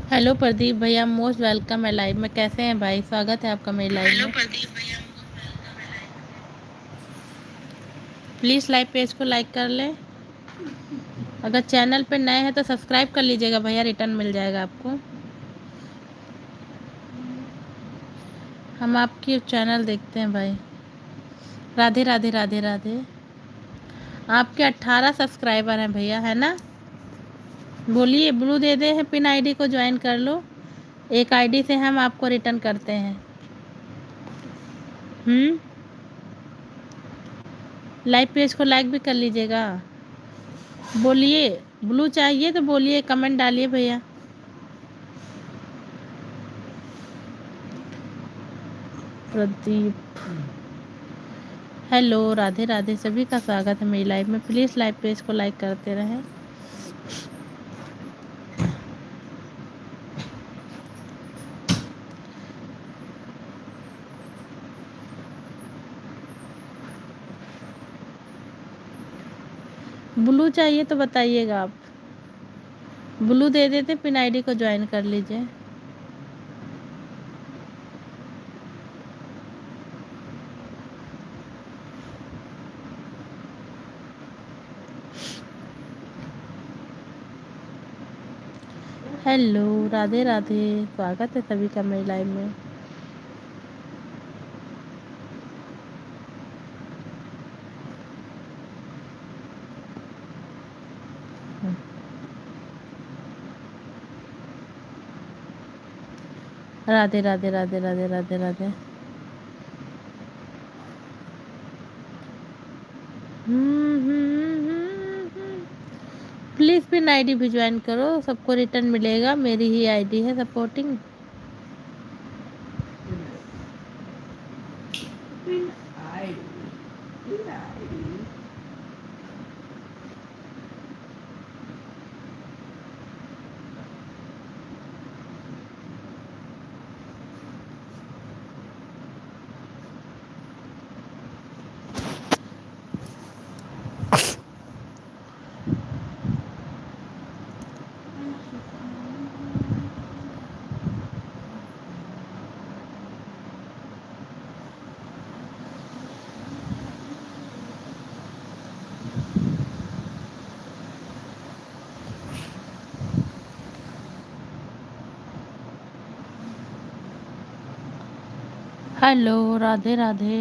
Hello Pradeep भैया, most welcome है live में। कैसे हैं भाई? स्वागत है आपका मेरी लाइव हेलो में। प्रदीप भैया। प्लीज़ लाइव पेज को लाइक कर लें। अगर चैनल पे नए हैं तो सब्सक्राइब कर लीजिएगा भैया, रिटर्न मिल जाएगा आपको। हम आपकी चैनल देखते हैं भाई। राधे राधे राधे राधे। आपके 18 सब्सक्राइबर हैं भैया, है ना? बोलिए, ब्लू दे दे हैं, पिन आईडी को ज्वाइन कर लो। एक आईडी से हम आपको रिटर्न करते हैं। लाइव पेज को लाइक भी कर लीजिएगा। बोलिए, ब्लू चाहिए तो बोलिए, कमेंट डालिए भैया। प्रदीप, हेलो, राधे राधे। सभी का स्वागत है मेरी लाइव में। प्लीज़ लाइव पेज को लाइक करते रहें। ब्लू चाहिए तो बताइएगा आप। ब्लू दे देते, पिन आईडी को ज्वाइन कर लीजिए। हेलो, राधे राधे। स्वागत है सभी का मेरी लाइव में। Radhe Radhe Radhe Radhe Radhe Radhe. Please pin ID भी ज्वाइन करो, सबको रिटर्न मिलेगा। मेरी ही आईडी है supporting. Hello, Radhe Radhe.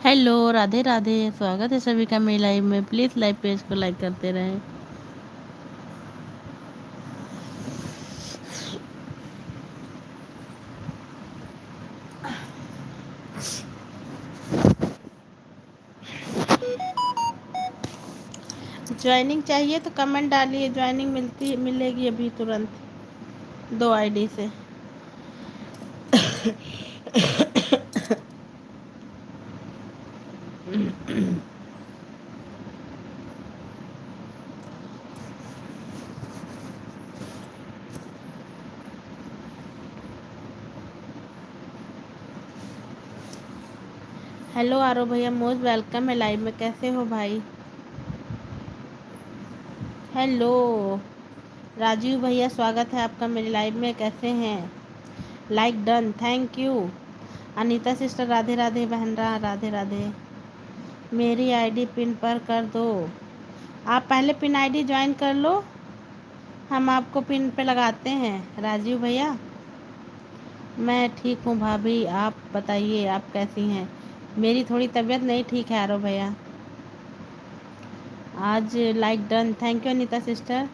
Hello, Radhe Radhe. स्वागत है सभी का मेरी लाइव में। प्लीज़ लाइव पेज को लाइक करते रहें। ज्वाइनिंग चाहिए तो कमेंट डालिए, ज्वाइनिंग मिलेगी अभी तुरंत 2 आईडी से। हेलो आरो भैया, मोस्ट वेलकम है लाइव में। कैसे हो भाई? हेलो राजीव भैया, स्वागत है आपका मेरी लाइव में। कैसे हैं? Like done, thank you. Anita sister, Radhe Radhe बहन। राधे राधे। मेरी आईडी पिन पर कर दो। आप पहले पिन आईडी ज्वाइन कर लो, हम आपको पिन पे लगाते हैं। राजीव भैया, मैं ठीक हूँ भाभी, आप बताइए आप कैसी हैं? मेरी थोड़ी तबीयत नहीं ठीक है आरो भैया। आज like done, thank you Anita sister.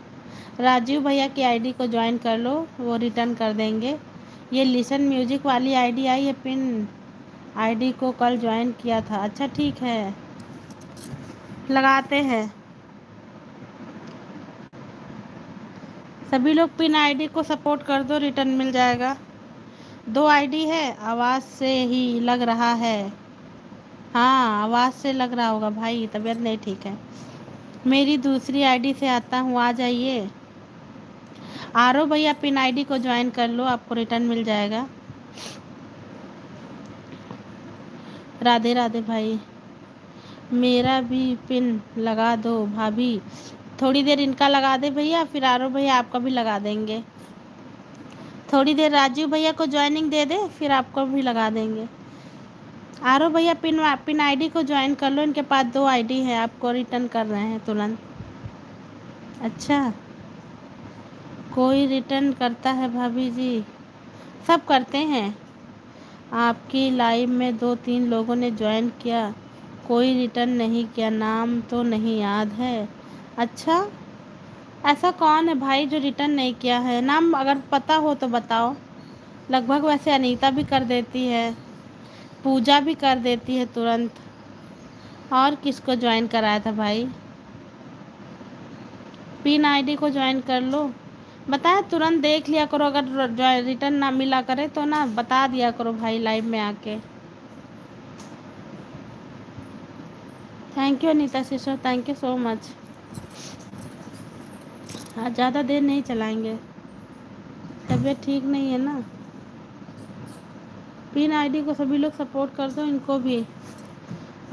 Rajeev भैया की आईडी को ज्वाइन कर लो, वो रिटर्न कर देंगे। ये लिसन म्यूजिक वाली आईडी आई है, पिन आईडी को कल ज्वाइन किया था। अच्छा ठीक है, लगाते हैं। सभी लोग पिन आईडी को सपोर्ट कर दो, रिटर्न मिल जाएगा। दो आईडी है, आवाज़ से ही लग रहा है। हाँ, आवाज़ से लग रहा होगा भाई, तबीयत नहीं ठीक है। मेरी दूसरी आईडी से आता हूँ, आ जाइए। आरो भैया पिन आईडी को ज्वाइन कर लो, आपको रिटर्न मिल जाएगा। राधे राधे भाई। मेरा भी पिन लगा दो भाभी। थोड़ी देर इनका लगा दे भैया, फिर आरो भैया आपका भी लगा देंगे। थोड़ी देर राजीव भैया को ज्वाइनिंग दे दे, फिर आपको भी लगा देंगे। आरो भैया पिन आईडी को ज्वाइन कर लो, इनके पास दो आईडी है, आपको रिटर्न कर रहे हैं तुरंत। अच्छा, कोई रिटर्न करता है भाभी जी? सब करते हैं। आपकी लाइव में 2-3 लोगों ने ज्वाइन किया, कोई रिटर्न नहीं किया, नाम तो नहीं याद है। अच्छा, ऐसा कौन है भाई जो रिटर्न नहीं किया है? नाम अगर पता हो तो बताओ। लगभग वैसे अनीता भी कर देती है, पूजा भी कर देती है तुरंत। और किसको ज्वाइन कराया था भाई? पिन आईडी को ज्वाइन कर लो, बताया तुरंत देख लिया करो। अगर रिटर्न ना मिला करे तो ना बता दिया करो भाई लाइव में आके। Thank you Anita sister, thank you so much. हाँ, ज़्यादा देर नहीं चलाएंगे, तबीयत ठीक नहीं है ना। पिन आईडी को सभी लोग सपोर्ट कर दो, इनको भी।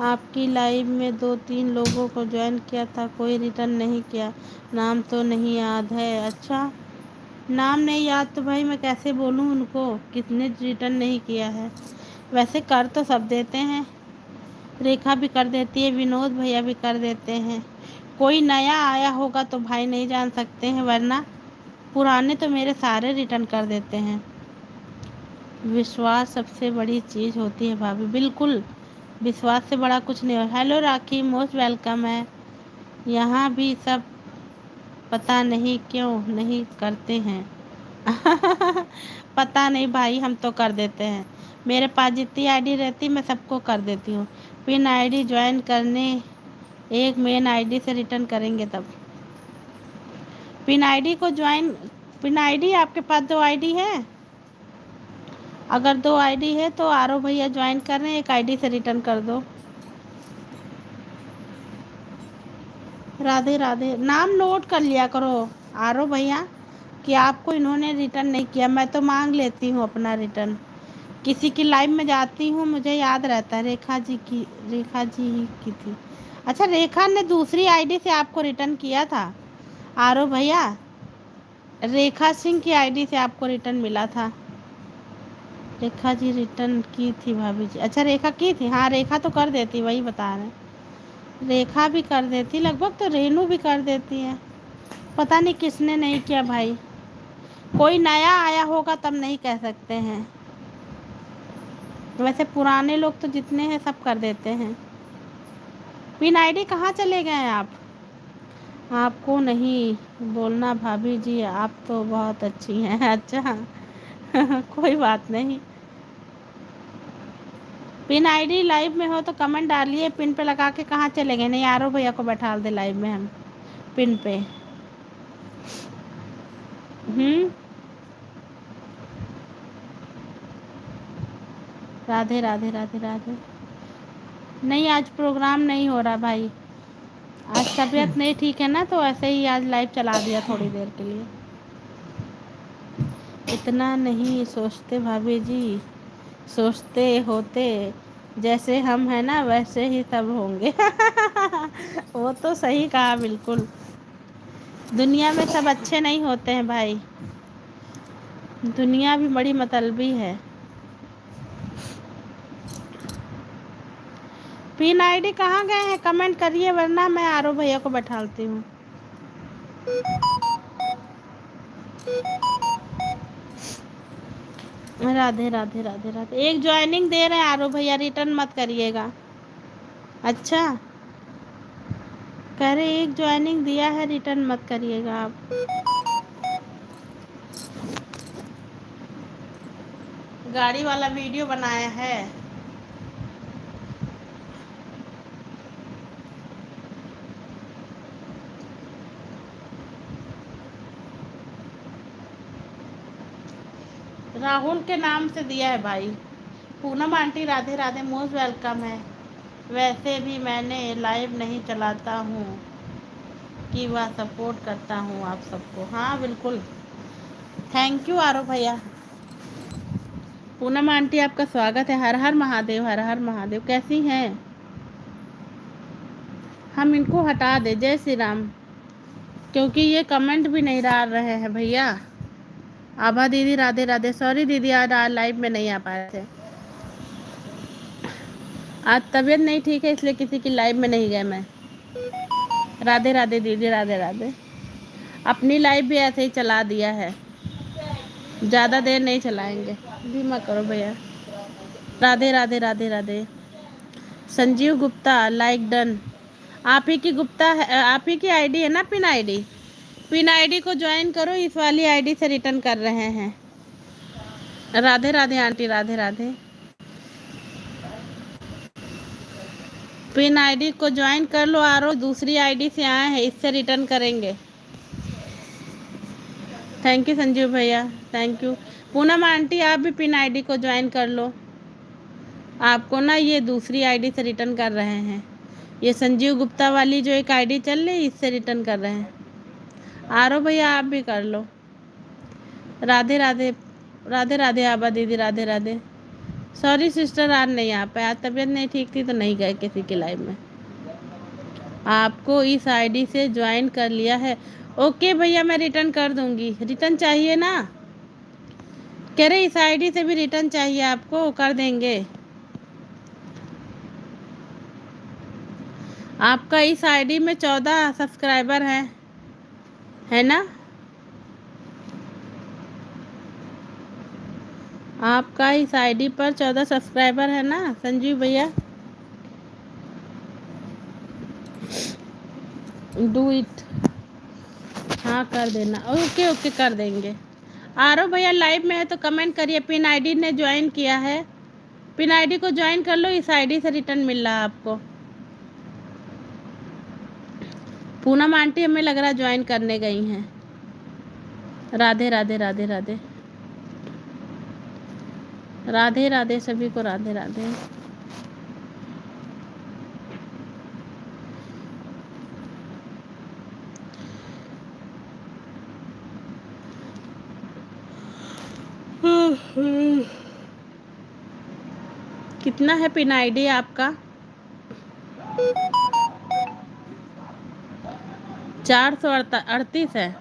आपकी लाइव में 2-3 लोगों को ज्वाइन किया था, कोई रिटर्न नहीं किया, नाम तो नहीं याद है। अच्छा, नाम नहीं याद तो भाई मैं कैसे बोलूँ उनको कितने रिटर्न नहीं किया है। वैसे कर तो सब देते हैं, रेखा भी कर देती है, विनोद भैया भी कर देते हैं। कोई नया आया होगा तो भाई नहीं जान सकते हैं, वरना पुराने तो मेरे सारे रिटर्न कर देते हैं। विश्वास सबसे बड़ी चीज़ होती है भाभी, बिल्कुल, विश्वास से बड़ा कुछ नहीं है। हेलो राखी, मोस्ट वेलकम है। यहाँ भी सब पता नहीं क्यों नहीं करते हैं। पता नहीं भाई, हम तो कर देते हैं। मेरे पास जितनी आईडी रहती मैं सबको कर देती हूँ। पिन आईडी ज्वाइन करने एक मेन आईडी से रिटर्न करेंगे तब। पिन आईडी को ज्वाइन, पिन आईडी आपके पास 2 आईडी है? अगर 2 आईडी है तो आरो भैया ज्वाइन कर रहे हैं, एक आईडी से रिटर्न कर दो। राधे राधे। नाम नोट कर लिया करो आरो भैया कि आपको इन्होंने रिटर्न नहीं किया। मैं तो मांग लेती हूँ अपना रिटर्न, किसी की लाइव में जाती हूँ, मुझे याद रहता है। रेखा जी ही की थी। अच्छा, रेखा ने दूसरी आईडी से आपको रिटर्न किया था आरो भैया? रेखा सिंह की आईडी से आपको रिटर्न मिला था। रेखा जी रिटर्न की थी भाभी जी? अच्छा, रेखा की थी। हाँ, रेखा तो कर देती, वही बता रहे हैं। रेखा भी कर देती लगभग, तो रेनू भी कर देती है। पता नहीं किसने नहीं किया भाई, कोई नया आया होगा तब नहीं कह सकते हैं। वैसे पुराने लोग तो जितने हैं सब कर देते हैं। पिन आईडी कहाँ चले गए हैं आप? आपको नहीं बोलना भाभी जी, आप तो बहुत अच्छी हैं। अच्छा, कोई बात नहीं। पिन आईडी लाइव में हो तो कमेंट डालिए, पिन पे लगा के कहाँ चले गए? नहीं, आरो भैया को बैठा दे लाइव में हम पिन पे। राधे राधे राधे राधे। नहीं, आज प्रोग्राम नहीं हो रहा भाई, आज तबीयत नहीं ठीक है ना, तो ऐसे ही आज लाइव चला दिया थोड़ी देर के लिए। इतना नहीं सोचते भाभी जी, सोचते होते जैसे हम हैं ना वैसे ही सब होंगे। वो तो सही कहा, बिल्कुल। दुनिया में सब अच्छे नहीं होते हैं भाई, दुनिया भी बड़ी मतलबी है। पिन आईडी कहाँ गए हैं? कमेंट करिए, वरना मैं आरो भैया को बैठाती हूँ। राधे राधे राधे राधे। एक ज्वाइनिंग दे रहे हैं आरो भैया, रिटर्न मत करिएगा। अच्छा, कह रहे एक ज्वाइनिंग दिया है, रिटर्न मत करिएगा आप। गाड़ी वाला वीडियो बनाया है। राहुल के नाम से दिया है भाई। Poonam aunty Radhe Radhe, most welcome है। वैसे भी मैंने लाइव नहीं चलाता हूँ कि वह सपोर्ट करता हूँ आप सबको। हाँ बिल्कुल, थैंक यू आरो भैया। पूनम आंटी आपका स्वागत है। हर हर महादेव, हर हर महादेव। कैसी हैं? हम इनको हटा दे, जय श्री राम, क्योंकि ये कमेंट भी नहीं डाल रहे हैं भैया। आभा दीदी राधे राधे। सॉरी दीदी, आज लाइव में नहीं आ पाए थे। आज तबीयत नहीं ठीक है, इसलिए किसी की लाइव में नहीं गए मैं। राधे राधे दीदी, राधे राधे। अपनी लाइव भी ऐसे ही चला दिया है, ज़्यादा देर नहीं चलाएंगे। धीमा करो भैया। राधे राधे राधे राधे। Sanjeev Gupta, like done. आप ही की गुप्ता है, आप ही की आईडी है ना, पिन आईडी। पिन आईडी को ज्वाइन करो, इस वाली आईडी से रिटर्न कर रहे हैं। Radhe Radhe aunty, Radhe Radhe. Pin ID को ज्वाइन कर लो आरो, दूसरी आईडी से आए हैं, इससे रिटर्न करेंगे। थैंक यू संजीव भैया, थैंक यू। पूनम आंटी आप भी पिन आईडी को ज्वाइन कर लो, आपको ना ये दूसरी आईडी से रिटर्न कर रहे हैं। ये संजीव गुप्ता वाली जो एक आईडी चल रही, इससे रिटर्न कर रहे हैं। आरो भैया आप भी कर लो। राधे राधे, राधे राधे आबा दीदी, राधे राधे। सॉरी सिस्टर, आज नहीं आ पाए, आज तबीयत नहीं ठीक थी तो नहीं गए किसी की लाइव में। आपको इस आईडी से ज्वाइन कर लिया है। ओके भैया, मैं रिटर्न कर दूंगी। रिटर्न चाहिए ना? कह रहे इस आईडी से भी रिटर्न चाहिए आपको, कर देंगे। आपका इस आईडी में 14 सब्सक्राइबर है ना? आपका इस आईडी पर 14 सब्सक्राइबर है ना संजीव भैया? Do it. हाँ कर देना। ओके ओके, कर देंगे। आरो भैया लाइव में है तो कमेंट करिए। पिन आईडी ने ज्वाइन किया है, पिन आईडी को ज्वाइन कर लो, इस आईडी से रिटर्न मिल रहा है आपको। पूनम आंटी हमें लग रहा है ज्वाइन करने गई हैं। राधे राधे राधे राधे। राधे राधे सभी को, राधे राधे। कितना है पिन आईडी आपका? 438 है।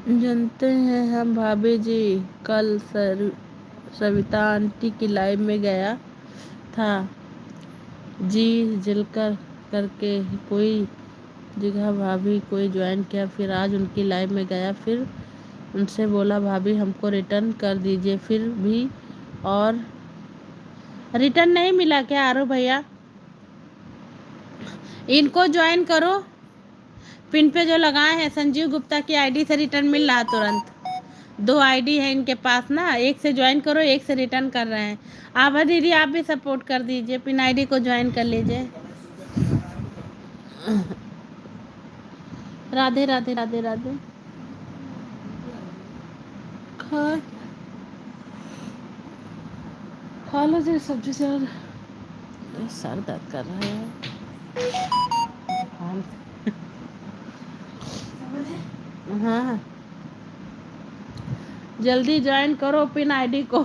जानते हैं हम भाभी जी, कल सविता आंटी की लाइव में गया था जी, जिलकर करके कोई जगह भाभी कोई ज्वाइन किया, फिर आज उनकी लाइव में गया, फिर उनसे बोला भाभी हमको रिटर्न कर दीजिए, फिर भी और रिटर्न नहीं मिला क्या? आरो भैया इनको ज्वाइन करो, पिन पे जो लगाए हैं संजीव गुप्ता की आईडी से रिटर्न मिल रहा तुरंत। 2 आईडी है इनके पास ना, एक से ज्वाइन करो, एक से रिटर्न कर रहे हैं। आभा दीदी आप भी सपोर्ट कर दीजिए, पिन आईडी को ज्वाइन कर लीजिए। राधे राधे राधे राधे। खा लो जी सब्जी से, सर दर्द कर रहा है। हाँ जल्दी ज्वाइन करो पिन आईडी को।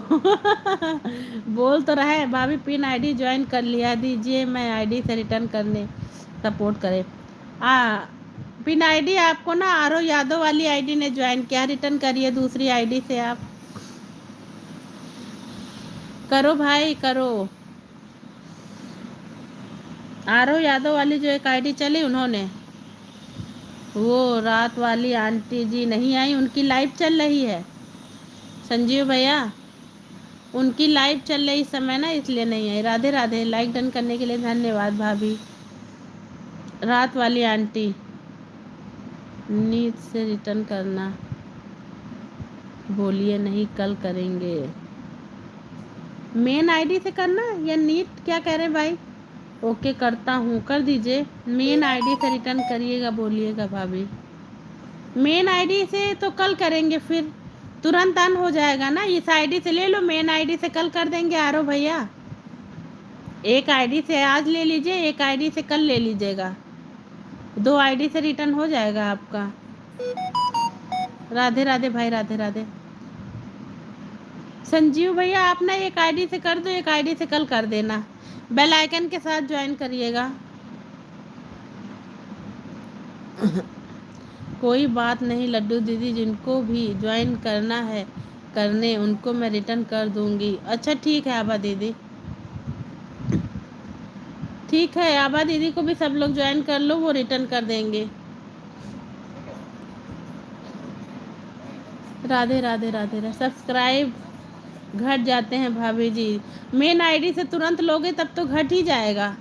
बोल तो रहे भाभी पिन आईडी ज्वाइन कर लिया दीजिए, मैं आईडी से रिटर्न करने सपोर्ट करे। पिन आईडी आपको ना आरो यादव वाली आईडी ने ज्वाइन किया, रिटर्न करिए दूसरी आईडी से आप। करो भाई करो। आरो यादव वाली जो एक आईडी चली उन्होंने, वो रात वाली आंटी जी नहीं आई, उनकी लाइव चल रही है संजीव भैया, उनकी लाइव चल रही इस समय ना, इसलिए नहीं आई। राधे राधे, लाइक डन करने के लिए धन्यवाद भाभी। रात वाली आंटी नीट से रिटर्न करना बोलिए, नहीं कल करेंगे। मेन आईडी से करना या नीट, क्या कह रहे हैं भाई? ओके करता हूँ, कर दीजिए। मेन आईडी से रिटर्न करिएगा बोलिएगा भाभी। मेन आईडी से तो कल करेंगे, फिर तुरंत अन हो जाएगा ना। इस आईडी से ले लो, मेन आईडी से कल कर देंगे आरो भैया। एक आईडी से आज ले लीजिए, एक आईडी से कल ले लीजिएगा, 2 आईडी से रिटर्न हो जाएगा आपका। राधे राधे भाई, राधे राधे। संजीव भैया आप ना एक आईडी से कर दो, एक आईडी से कल कर देना। बेल आइकन के साथ ज्वाइन करिएगा। कोई बात नहीं लड्डू दीदी, जिनको भी ज्वाइन करना है करने, उनको मैं रिटर्न कर दूंगी। अच्छा ठीक है आभा दीदी, ठीक है आभा दीदी को भी सब लोग ज्वाइन कर लो, वो रिटर्न कर देंगे। राधे राधे राधे राधे। सब्सक्राइब घट जाते हैं भाभी जी, मेन आईडी से तुरंत लोगे तब तो घट ही जाएगा।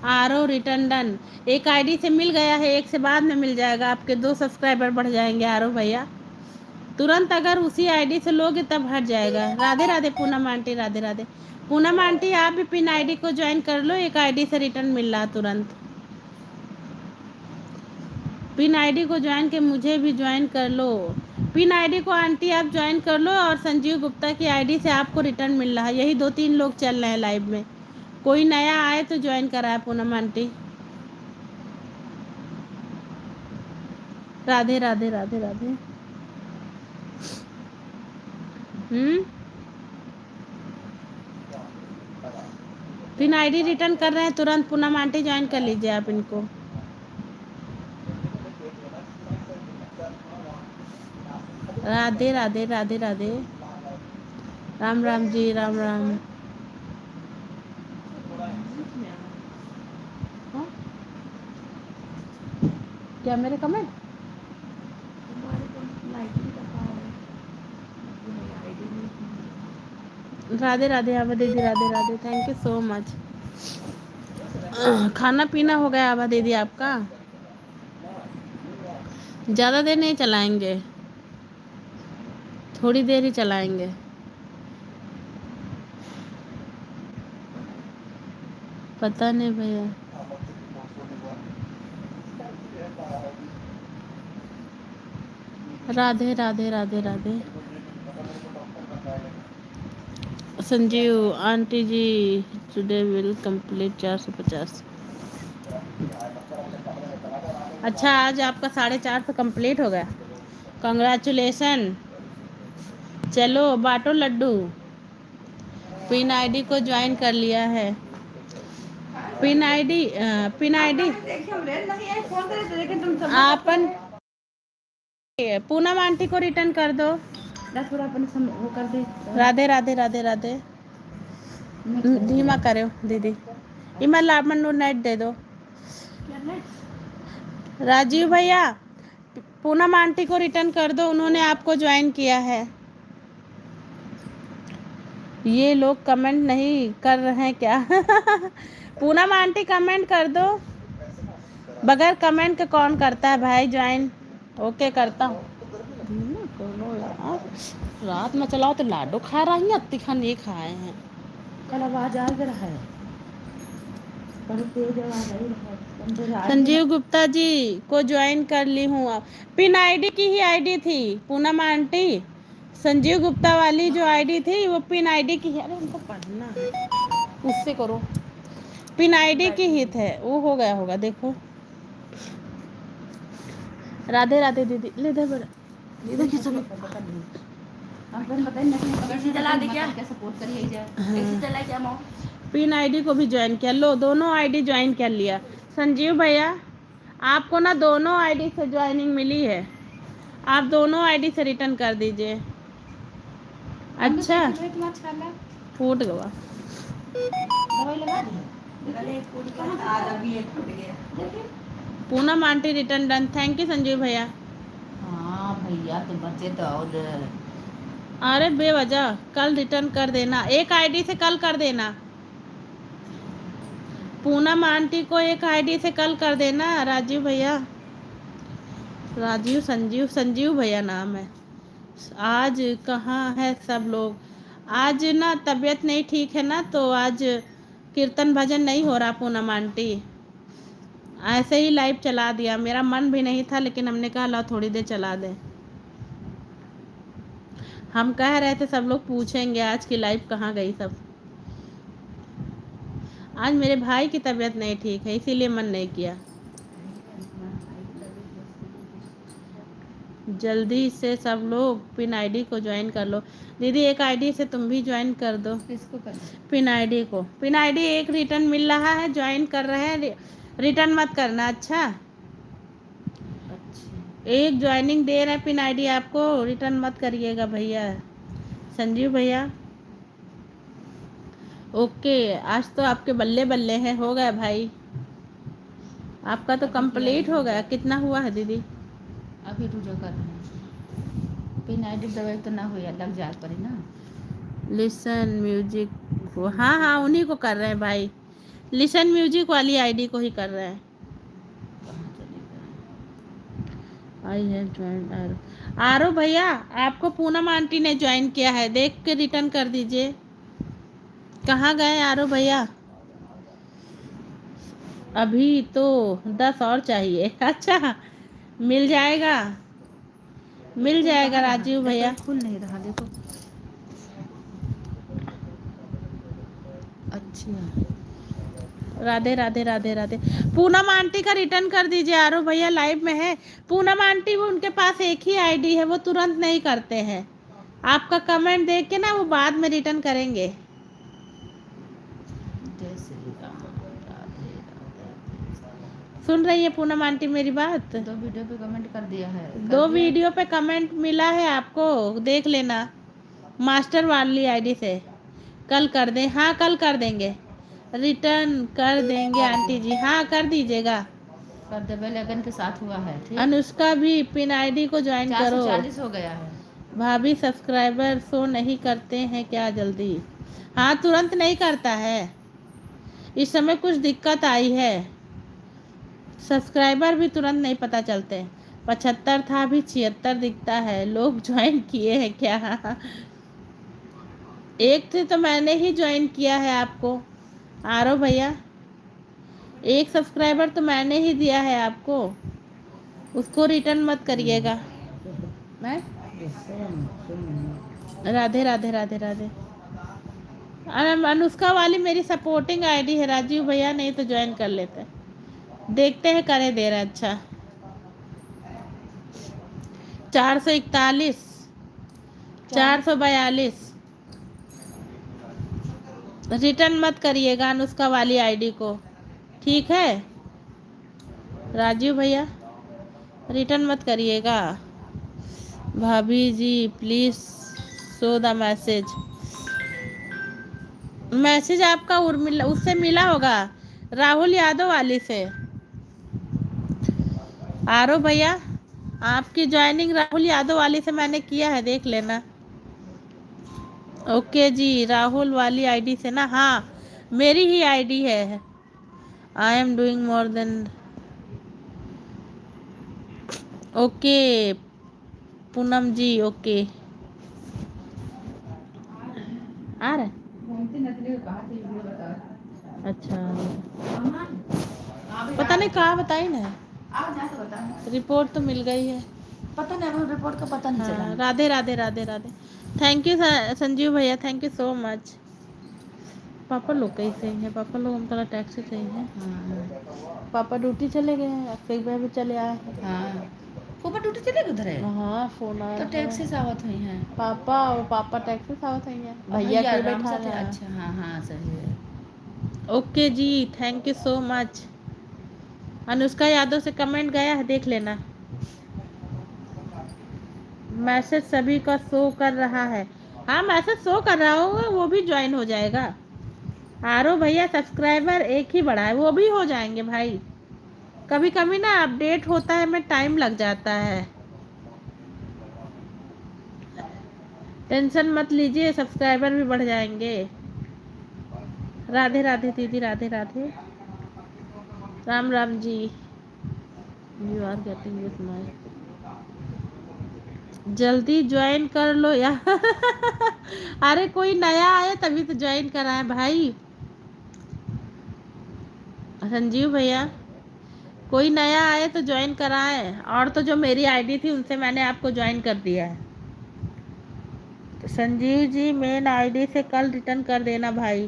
आरो रिटर्न डन। एक आईडी से मिल गया है, एक से बाद में मिल जाएगा, आपके 2 सब्सक्राइबर बढ़ जाएंगे आरो भैया। तुरंत अगर उसी आईडी से लोगे तब हट जाएगा। राधे राधे पूनम आंटी, राधे राधे। पूनम आंटी आप भी पिन आईडी को ज्वाइन कर लो, एक आईडी से रिटर्न मिल रहा तुरंत। पिन आईडी को ज्वाइन के मुझे भी ज्वाइन कर लो। पिन आईडी को आंटी आप ज्वाइन कर लो, और संजीव गुप्ता की आईडी से आपको रिटर्न मिल रहा है। यही 2-3 लोग चल रहे हैं लाइव में, कोई नया आए तो ज्वाइन कराए Poonam aunty. Radhe Radhe Radhe Radhe. Pin ID return कर रहे हैं तुरंत, पूनम आंटी ज्वाइन कर लीजिए आप इनको। राधे राधे राधे राधे। राम राम जी, राम राम। हाँ? क्या मेरे कमेंट? राधे राधे आभा दीदी, Radhe Radhe, thank you so much. खाना पीना हो गया आभा दीदी आपका? ज़्यादा देर नहीं चलाएंगे, थोड़ी देर ही चलाएंगे। पता नहीं भैया। Radhe Radhe Radhe Radhe. Sanjeev aunty ji today will complete 450। अच्छा आज आपका 450 कंप्लीट हो गया, कंग्रेचुलेसन। चलो बांटो लड्डू। पिन आईडी को ज्वाइन कर लिया है। पिन आईडी आपन पूनम आंटी को रिटर्न कर दो। वो कर दे। राधे राधे राधे राधे। धीमा करो दीदी, इमर लामन नेट दे दो। राजीव भैया पूनम आंटी को रिटर्न कर दो, उन्होंने आपको ज्वाइन किया है। ये लोग कमेंट नहीं कर रहे हैं क्या? पूनम आंटी कमेंट कर दो, बगैर कमेंट के कौन करता है भाई ज्वाइन? ओके करता हूँ। रात में चलाओ तो लाडो खा रही हैं, अत्ती खान ये खाए हैं। कल आवाज आ रहा है, संजीव गुप्ता जी को ज्वाइन कर ली हूँ। पिन आईडी की ही आईडी थी पूनम आंटी, संजीव गुप्ता वाली जो आईडी थी वो पिन आईडी की। अरे उनको पढ़ना है, उससे करो। पिन आईडी की ही थे, वो हो गया होगा देखो। राधे राधे दीदी, ले दे बड़ा दीदी की सब पिन आईडी को भी ज्वाइन किया। लो दोनों आईडी ज्वाइन कर लिया। संजीव भैया आपको ना दोनों आईडी से ज्वाइनिंग मिली है, आप दोनों आईडी से रिटर्न कर दीजिए। अच्छा फूट गया। Poonam aunty return done, thank you Sanjeev भैया। हाँ भैया तो बचे तो और अरे बेवजह कल रिटर्न कर देना, एक आईडी से कल कर देना। पूनम आंटी को एक आईडी से कल कर देना। राजीव भैया, राजीव संजीव भैया नाम है। आज कहाँ है सब लोग? आज ना तबीयत नहीं ठीक है ना, तो आज कीर्तन भजन नहीं हो रहा पूनम आंटी। ऐसे ही लाइव चला दिया, मेरा मन भी नहीं था लेकिन हमने कहा ला थोड़ी देर चला दें। हम कह रहे थे सब लोग पूछेंगे आज की लाइव कहाँ गई सब। आज मेरे भाई की तबीयत नहीं ठीक है इसीलिए मन नहीं किया। जल्दी से सब लोग पिन आईडी को ज्वाइन कर लो। दीदी एक आईडी से तुम भी ज्वाइन कर दो। किसको करना? पिन आईडी को। पिन आईडी एक रिटर्न मिल रहा है, ज्वाइन कर रहे हैं, रिटर्न मत करना। अच्छा एक ज्वाइनिंग दे रहे हैं पिन आईडी आपको, रिटर्न मत करिएगा भैया। संजीव भैया ओके, आज तो आपके बल्ले बल्ले हैं, हो गया भाई आपका तो कंप्लीट हो गया। कितना हुआ है दीदी? अभी रुझो कर रहे हैं। पिन आईडी दवाई तो ना हो या लग जाए पर ना। लिसन म्यूजिक को, हाँ हाँ उन्हीं को कर रहे हैं भाई, लिसन म्यूजिक वाली आईडी को ही कर रहे हैं। आई हैव ज्वाइन आरो। आरो भैया आपको पूनम आंटी ने ज्वाइन किया है, देख के रिटर्न कर दीजिए। कहाँ गए आरो भैया? अभी तो 10 और चाहिए। अच्छा मिल जाएगा, मिल जाएगा राजीव भैया। खुल नहीं रहा देखो। अच्छा राधे राधे राधे राधे। पूनम आंटी का रिटर्न कर दीजिए, आरो भैया लाइव में है। पूनम आंटी वो उनके पास एक ही आईडी है, वो तुरंत नहीं करते हैं। आपका कमेंट देख के ना वो बाद में रिटर्न करेंगे। सुन रही है पूनम आंटी मेरी बात? 2 वीडियो पे कमेंट कर दिया है। 2 वीडियो पे कमेंट मिला है आपको, देख लेना। मास्टर वाली आईडी से कल कर दें। हाँ कल कर देंगे, रिटर्न कर देंगे आंटी जी। हाँ कर दीजिएगा। कर दे, बेल आइकन के साथ हुआ है। ठीक, अनुष्का भी पिन आईडी को ज्वाइन करो। 440 हो गया है। भाभी सब्सक्राइबर शो नहीं करते हैं क्या जल्दी? हाँ तुरंत नहीं करता है, इस समय कुछ दिक्कत आई है, सब्सक्राइबर भी तुरंत नहीं पता चलते। 75 था अभी 76 दिखता है। लोग ज्वाइन किए हैं क्या? एक से तो मैंने ही ज्वाइन किया है आपको आरो भैया, एक सब्सक्राइबर तो मैंने ही दिया है आपको, उसको रिटर्न मत करिएगा। मैं राधे राधे राधे राधे। अनुष्का वाली मेरी सपोर्टिंग आईडी है राजीव भैया, नहीं तो ज्वाइन कर लेते। देखते हैं करे दे रहा। अच्छा 441 442 रिटर्न मत करिएगा अनुष्का वाली आईडी को, ठीक है राजीव भैया, रिटर्न मत करिएगा। भाभी ji please show the message. Message आपका उससे मिला होगा, राहुल यादव वाली से। आरो भैया आपकी ज्वाइनिंग राहुल यादव वाली से मैंने किया है, देख लेना। ओके जी, राहुल वाली आईडी से ना? हाँ मेरी ही आईडी है। I am doing more then. Okay Poonam ji okay आ रहा है। अच्छा पता नहीं कहाँ बताई ना, रिपोर्ट तो मिल गई है, पता नहीं रिपोर्ट का पता नहीं चला। राधे राधे राधे राधे। थैंक यू संजीव भैया, थैंक यू सो मच। पापा लोग कैसे हैं? पापा लोग हम टैक्सी से ही हैं। पापा ड्यूटी चले गए हैं, अब एक भी चले आए हैं। हाँ पापा ड्यूटी चले गए उधर है। हाँ फोन आया तो टैक्सी से आवत हुई हैं पापा, और पापा टैक्सी से आवत हुई हैं, भैया के बैठा है। अच्छा हाँ हाँ सही है। ओके जी thank you so much. Anushka Yadav से कमेंट गया है, देख लेना। मैसेज सभी का शो कर रहा है। हाँ मैसेज शो कर रहा होगा, वो भी ज्वाइन हो जाएगा। आरो भैया सब्सक्राइबर एक ही बढ़ा है, वो भी हो जाएंगे भाई। कभी कभी ना अपडेट होता है में टाइम लग जाता है, टेंशन मत लीजिए, सब्सक्राइबर भी बढ़ जाएंगे। राधे राधे दीदी, Radhe Radhe, Ram Ram ji. You are getting with my, जल्दी ज्वाइन कर लो यार। अरे कोई नया आया तभी तो ज्वाइन करा है भाई। संजीव भैया कोई नया आए तो ज्वाइन कराए, और तो जो मेरी आईडी थी उनसे मैंने आपको ज्वाइन कर दिया है। तो संजीव जी मेन आईडी से कल रिटर्न कर देना भाई।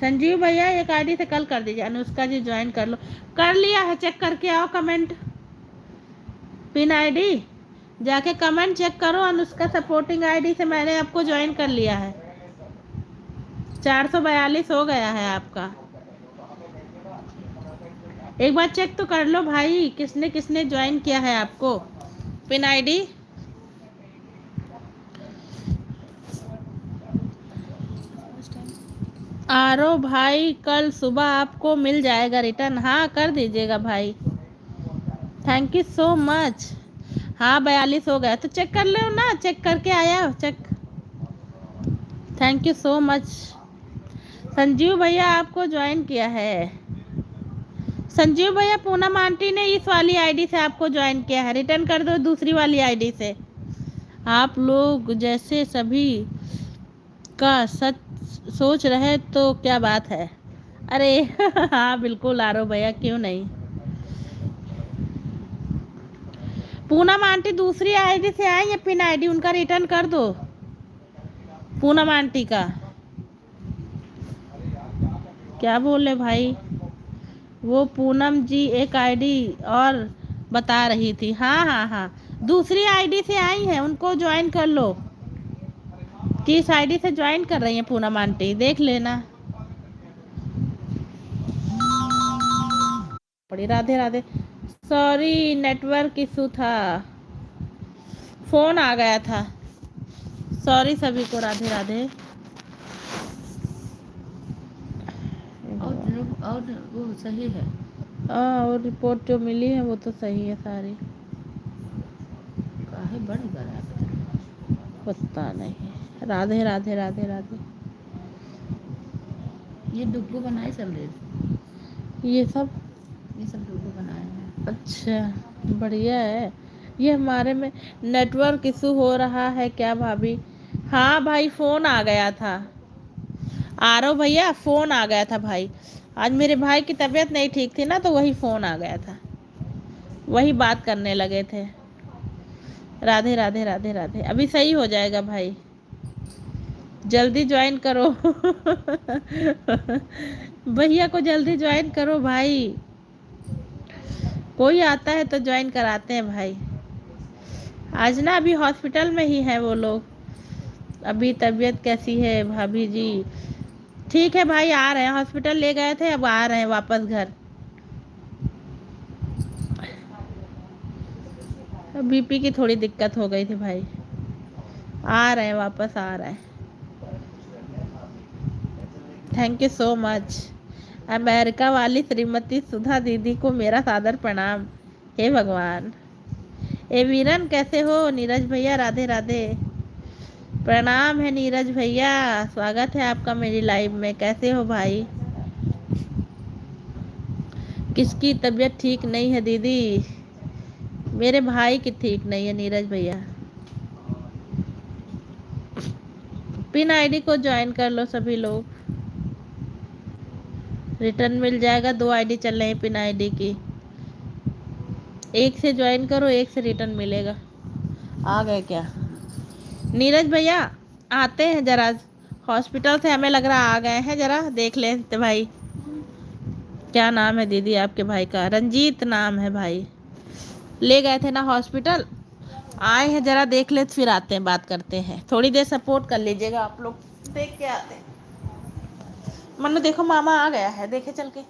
संजीव भैया एक आईडी से कल कर दीजिए। अनुष्का जी ज्वाइन कर लो। कर लिया है, चेक करके आओ कमेंट। पिन आईडी जाके कमेंट चेक करो। अनुष्का सपोर्टिंग आईडी से मैंने आपको ज्वाइन कर लिया है। 442 हो गया है आपका। एक बार चेक तो कर लो भाई, किसने किसने ज्वाइन किया है आपको पिन आईडी। आरो भाई कल सुबह आपको मिल जाएगा रिटर्न। हाँ कर दीजिएगा भाई, थैंक यू सो मच। हाँ 42 हो गया तो चेक कर लो ना, चेक करके आया check. Thank you so much. Sanjeev भैया आपको ज्वाइन किया है। संजीव भैया पूनम आंटी ने इस वाली आईडी से आपको ज्वाइन किया है, रिटर्न कर दो दूसरी वाली आईडी से। आप लोग जैसे सभी का सच सोच रहे तो क्या बात है। अरे हाँ बिल्कुल आरो भैया, क्यों नहीं। पूनम आंटी दूसरी आईडी से आई है पिन आईडी, उनका रिटर्न कर दो पूनम आंटी का। क्या बोले भाई, वो पूनम जी एक आईडी और बता रही थी। हाँ हाँ हाँ दूसरी आईडी से आई है, उनको ज्वाइन कर लो। किस आईडी से ज्वाइन कर रही है पूनम आंटी देख लेना। बड़ी Radhe Radhe. Sorry network issue था, फोन आ गया था। सॉरी सभी को, राधे राधे। और वो सही है। हाँ और रिपोर्ट जो मिली है वो तो सही है सारी। काहे बढ़ गया पता नहीं। राधे राधे राधे राधे। ये डुग्गू बनाए सब ले, ये सब डुग्गू बनाए हैं। अच्छा बढ़िया है। ये हमारे में नेटवर्क इशू हो रहा है क्या भाभी। हाँ भाई फ़ोन आ गया था। आरो भैया फ़ोन आ गया था भाई, आज मेरे भाई की तबीयत नहीं ठीक थी ना, तो वही फ़ोन आ गया था, वही बात करने लगे थे। राधे राधे राधे राधे। अभी सही हो जाएगा भाई, जल्दी ज्वाइन करो भैया को जल्दी ज्वाइन करो भाई, कोई आता है तो ज्वाइन कराते हैं भाई। आज ना अभी हॉस्पिटल में ही है वो लोग। अभी तबीयत कैसी है भाभी जी। ठीक है भाई, आ रहे हैं, हॉस्पिटल ले गए थे, अब आ रहे हैं वापस घर। बीपी की थोड़ी दिक्कत हो गई थी भाई, आ रहे हैं वापस, आ रहे हैं। Thank you so much. America वाली श्रीमती सुधा दीदी को मेरा सादर प्रणाम। हे भगवान। ए वीरन कैसे हो। नीरज भैया राधे राधे। प्रणाम है नीरज भैया, स्वागत है आपका मेरी लाइव में। कैसे हो भाई। किसकी तबीयत ठीक नहीं है दीदी। मेरे भाई की ठीक नहीं है नीरज भैया। पिन आईडी को ज्वाइन कर लो सभी लोग, रिटर्न मिल जाएगा। 2 आईडी चल रही है पिन आईडी की, एक से ज्वाइन करो, एक से रिटर्न मिलेगा। आ गए क्या नीरज भैया। आते हैं जरा हॉस्पिटल से, हमें लग रहा आ गए हैं, जरा देख लेते भाई। क्या नाम है दीदी आपके भाई का। रंजीत नाम है भाई। ले गए थे ना हॉस्पिटल, आए हैं, जरा देख ले फिर आते हैं, बात करते हैं। थोड़ी देर सपोर्ट कर लीजिएगा आप लोग, देख के आते हैं। मन्नू देखो मामा आ गया है, देखे चल के।